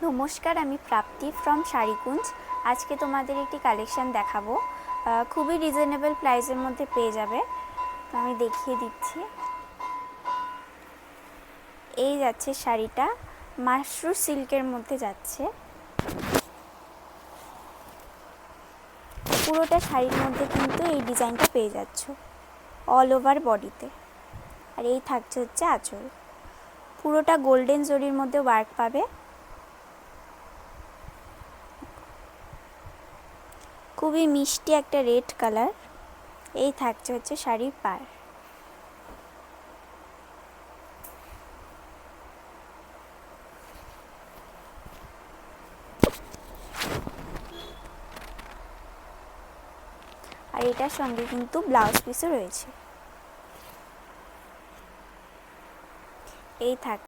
নমস্কার, আমি প্রাপ্তি ফ্রম শাড়িকুঞ্জ। আজকে তোমাদের একটি কালেকশান দেখাবো, খুবই রিজনেবল প্রাইসের মধ্যে পেয়ে যাবে। তো আমি দেখিয়ে দিচ্ছি। এই যাচ্ছে শাড়িটা, মাশরু সিল্কের মধ্যে যাচ্ছে। পুরোটা শাড়ির মধ্যে কিন্তু এই ডিজাইনটা পেয়ে যাচ্ছ অল ওভার বডিতে। আর এই থাকছে হচ্ছে আঁচল, পুরোটা গোল্ডেন জরির মধ্যে ওয়ার্ক পাবে। খুবই মিষ্টি একটা রেড কালার। এই থাকছে হচ্ছে শাড়ির পাড়। আর এটার সঙ্গে কিন্তু ব্লাউজ পিসও রয়েছে। এই থাক